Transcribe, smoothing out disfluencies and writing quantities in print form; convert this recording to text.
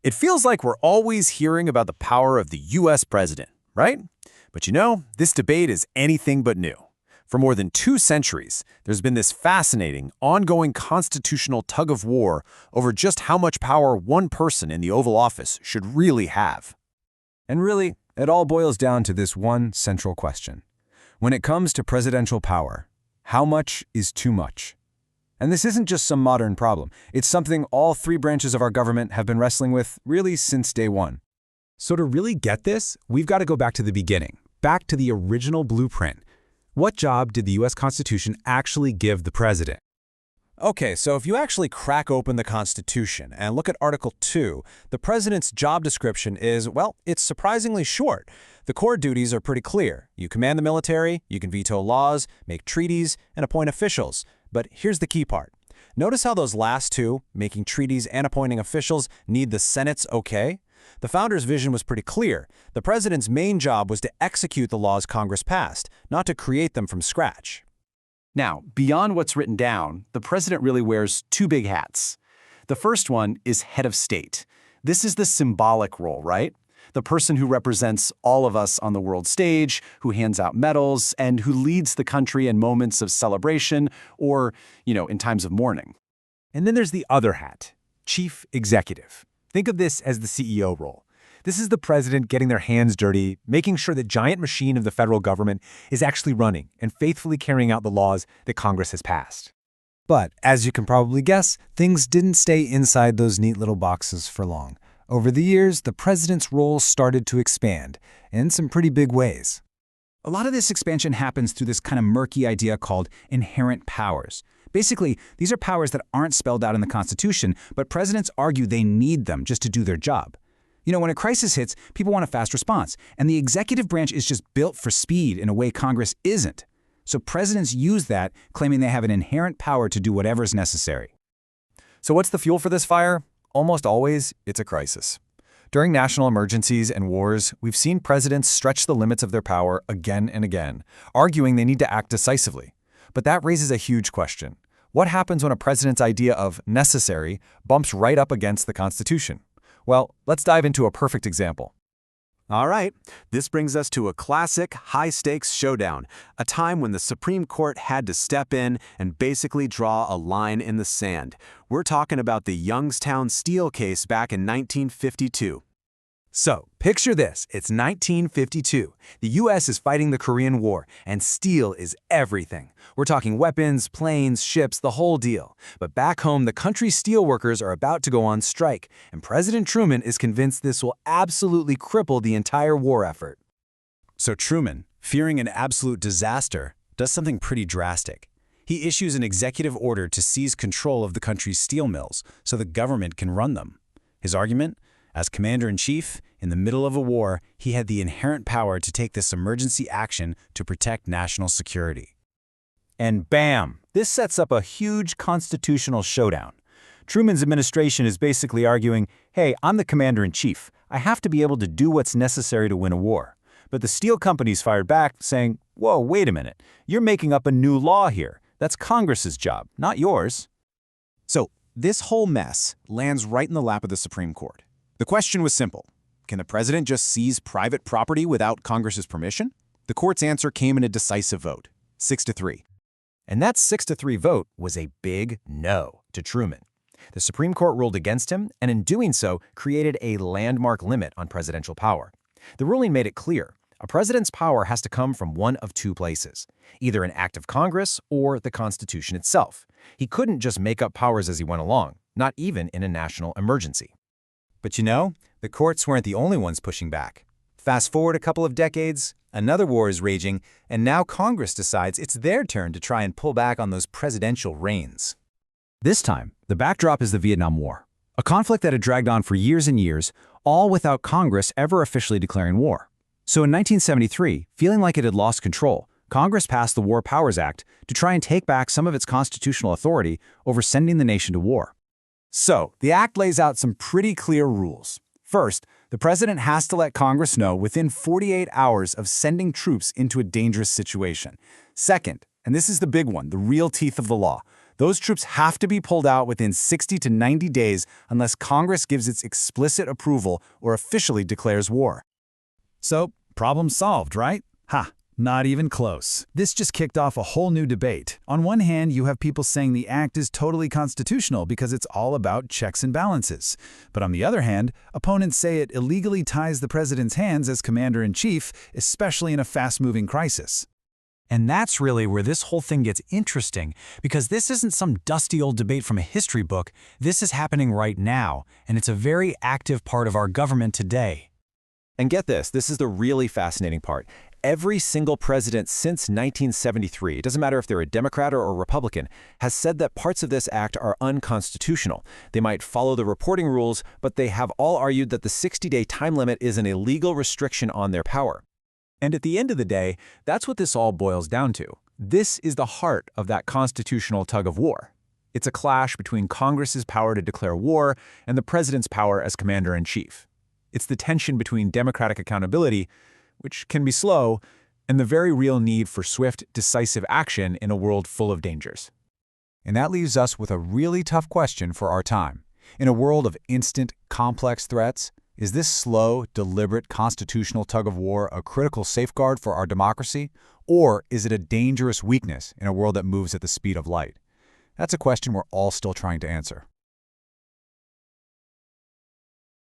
It feels like we're always hearing about the power of the U.S. president, right? But you know, this debate is anything but new. For more than 2 centuries, there's been this fascinating, ongoing constitutional tug-of-war over just how much power one person in the Oval Office should really have. And really, it all boils down to this one central question. When it comes to presidential power, how much is too much? And this isn't just some modern problem. It's something all 3 branches of our government have been wrestling with really since day one. So to really get this, we've got to go back to the beginning, back to the original blueprint. What job did the U.S. Constitution actually give the president? Okay, so if you actually crack open the Constitution and look at Article 2, the president's job description is, well, it's surprisingly short. The core duties are pretty clear. You command the military, you can veto laws, make treaties, and appoint officials. But here's the key part. Notice how those last 2, making treaties and appointing officials, need the Senate's okay? The founders' vision was pretty clear. The president's main job was to execute the laws Congress passed, not to create them from scratch. Now, beyond what's written down, the president really wears 2 big hats. The first one is head of state. This is the symbolic role, right? The person who represents all of us on the world stage, who hands out medals, and who leads the country in moments of celebration or, in times of mourning. And then there's the other hat, chief executive. Think of this as the CEO role. This is the president getting their hands dirty, making sure the giant machine of the federal government is actually running and faithfully carrying out the laws that Congress has passed. But as you can probably guess, things didn't stay inside those neat little boxes for long. Over the years, the president's role started to expand in some pretty big ways. A lot of this expansion happens through this kind of murky idea called inherent powers. Basically, these are powers that aren't spelled out in the Constitution, but presidents argue they need them just to do their job. When a crisis hits, people want a fast response, and the executive branch is just built for speed in a way Congress isn't. So presidents use that, claiming they have an inherent power to do whatever's necessary. So what's the fuel for this fire? Almost always, it's a crisis. During national emergencies and wars, we've seen presidents stretch the limits of their power again and again, arguing they need to act decisively. But that raises a huge question. What happens when a president's idea of necessary bumps right up against the Constitution? Well, let's dive into a perfect example. All right, this brings us to a classic high-stakes showdown, a time when the Supreme Court had to step in and basically draw a line in the sand. We're talking about the Youngstown Steel case back in 1952. So, picture this. It's 1952. The U.S. is fighting the Korean War, and steel is everything. We're talking weapons, planes, ships, the whole deal. But back home, the country's steelworkers are about to go on strike, and President Truman is convinced this will absolutely cripple the entire war effort. So Truman, fearing an absolute disaster, does something pretty drastic. He issues an executive order to seize control of the country's steel mills so the government can run them. His argument? As commander-in-chief, in the middle of a war, he had the inherent power to take this emergency action to protect national security. And bam! This sets up a huge constitutional showdown. Truman's administration is basically arguing, hey, I'm the commander-in-chief. I have to be able to do what's necessary to win a war. But the steel companies fired back, saying, whoa, wait a minute. You're making up a new law here. That's Congress's job, not yours. So this whole mess lands right in the lap of the Supreme Court. The question was simple. Can the president just seize private property without Congress's permission? The court's answer came in a decisive vote, 6-3. And that 6-3 vote was a big no to Truman. The Supreme Court ruled against him, and in doing so, created a landmark limit on presidential power. The ruling made it clear. A president's power has to come from one of 2 places, either an act of Congress or the Constitution itself. He couldn't just make up powers as he went along, not even in a national emergency. But the courts weren't the only ones pushing back. Fast forward a couple of decades, another war is raging, and now Congress decides it's their turn to try and pull back on those presidential reins. This time, the backdrop is the Vietnam War, a conflict that had dragged on for years and years, all without Congress ever officially declaring war. So in 1973, feeling like it had lost control, Congress passed the War Powers Act to try and take back some of its constitutional authority over sending the nation to war. So, the act lays out some pretty clear rules. First, the president has to let Congress know within 48 hours of sending troops into a dangerous situation. Second, and this is the big one, the real teeth of the law, Those troops have to be pulled out within 60 to 90 days unless Congress gives its explicit approval or officially declares war. So, problem solved, right? Ha, not even close. This just kicked off a whole new debate. On one hand, you have people saying the act is totally constitutional because it's all about checks and balances. But on the other hand, opponents say it illegally ties the president's hands as commander-in-chief, especially in a fast-moving crisis. And that's really where this whole thing gets interesting, because this isn't some dusty old debate from a history book. This is happening right now, and it's a very active part of our government today. And get this is the really fascinating part. Every single president since 1973, it doesn't matter if they're a Democrat or a Republican, has said that parts of this act are unconstitutional. They might follow the reporting rules, but they have all argued that the 60-day time limit is an illegal restriction on their power. And at the end of the day, that's what this all boils down to. This is the heart of that constitutional tug-of-war. It's a clash between Congress's power to declare war and the president's power as commander-in-chief. It's the tension between democratic accountability, which can be slow, and the very real need for swift, decisive action in a world full of dangers. And that leaves us with a really tough question for our time. In a world of instant, complex threats, is this slow, deliberate constitutional tug-of-war a critical safeguard for our democracy, or is it a dangerous weakness in a world that moves at the speed of light? That's a question we're all still trying to answer.